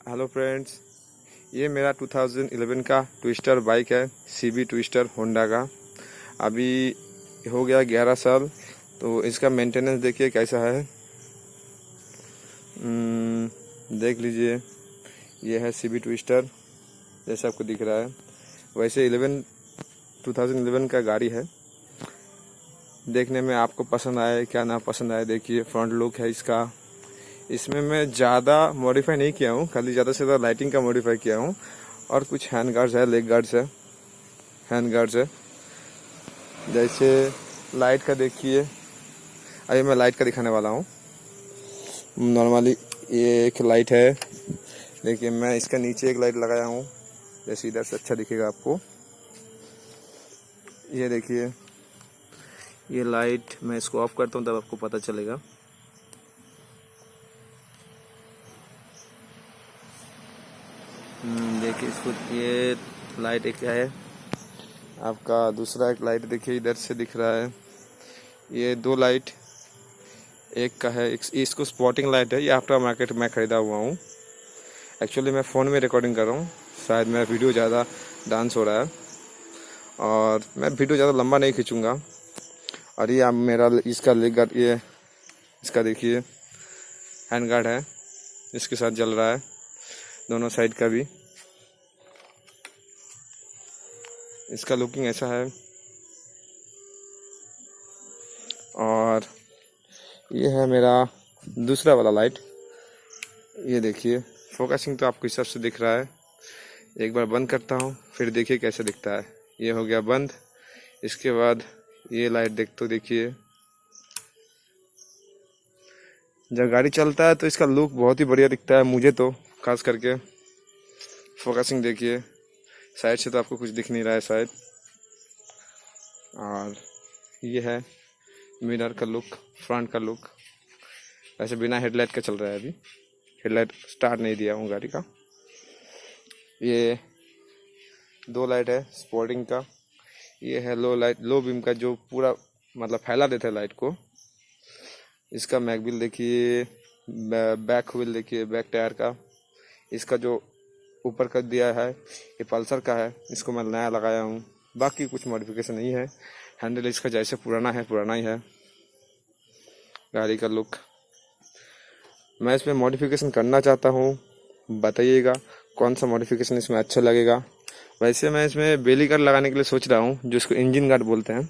Hello friends, ये मेरा 2011 का ट्विस्टर बाइक है। CB ट्विस्टर होंडा का। अभी हो गया 11 साल। तो इसका मेंटेनेंस देखिए कैसा है। देख लीजिए, ये है CB ट्विस्टर जैसा आपको दिख रहा है। वैसे 2011 का गाड़ी है। देखने में आपको पसंद आए क्या ना पसंद आए, देखिए फ्रंट लुक है इसका। इसमें मैं ज़्यादा मॉडिफाई नहीं किया हूँ, खाली ज़्यादा से ज़्यादा लाइटिंग का मॉडिफाई किया हूँ और कुछ हैंड गार्ड्स है, लेग गार्ड्स है, हैंड गार्ड्स है। जैसे लाइट का देखिए, अभी मैं लाइट का दिखाने वाला हूँ। नॉर्मली ये एक लाइट है, देखिए मैं इसका नीचे एक लाइट लगाया हूँ, जैसे इधर से अच्छा दिखेगा आपको। ये देखिए, ये लाइट मैं इसको ऑफ करता हूँ तब आपको पता चलेगा। देखिए इसको, ये लाइट एक है आपका। दूसरा एक लाइट देखिए इधर से दिख रहा है। ये दो लाइट एक का है, इसको स्पॉटिंग लाइट है। ये आफ्टर मार्केट में ख़रीदा हुआ हूँ। एक्चुअली मैं फ़ोन में रिकॉर्डिंग कर रहा हूँ, शायद मेरा वीडियो ज़्यादा डांस हो रहा है और मैं वीडियो ज़्यादा लंबा नहीं खींचूँगा। और ये मेरा इसका लेग गार्ड, ये इसका देखिए हैंड गार्ड है, इसके साथ जल रहा है दोनों साइड का भी। इसका लुकिंग ऐसा है। और ये है मेरा दूसरा वाला लाइट। ये देखिए, फोकसिंग तो आपको इस हिसाब से दिख रहा है। एक बार बंद करता हूँ, फिर देखिए कैसे दिखता है। ये हो गया बंद। इसके बाद ये लाइट देखिए, जब गाड़ी चलता है तो इसका लुक बहुत ही बढ़िया दिखता है मुझे तो, खास करके। फोकसिंग देखिए, साइड से तो आपको कुछ दिख नहीं रहा है शायद। और ये है मिरर का लुक, फ्रंट का लुक। वैसे बिना हेडलाइट का चल रहा है, अभी हेडलाइट स्टार्ट नहीं दिया हूँ गाड़ी का। ये दो लाइट है स्पोर्टिंग का। ये है लो लाइट, लो बीम का, जो पूरा मतलब फैला देता है लाइट को। इसका मैक व्हील देखिए, बैक व्हील देखिए, बैक टायर का। इसका जो ऊपर कर दिया है ये पल्सर का है, इसको मैं नया लगाया हूँ। बाकी कुछ मॉडिफिकेशन नहीं है। हैंडल इसका जैसे पुराना है पुराना ही है। गाड़ी का लुक मैं इसमें मॉडिफिकेशन करना चाहता हूँ, बताइएगा कौन सा मॉडिफिकेशन इसमें अच्छा लगेगा। वैसे मैं इसमें बेली गार्ड लगाने के लिए सोच रहा हूँ, जिसको इंजन गार्ड बोलते हैं।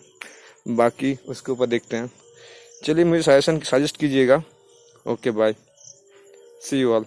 बाकी उसके ऊपर देखते हैं। चलिए, मुझे सजेस्ट कीजिएगा। Okay bye, see you all.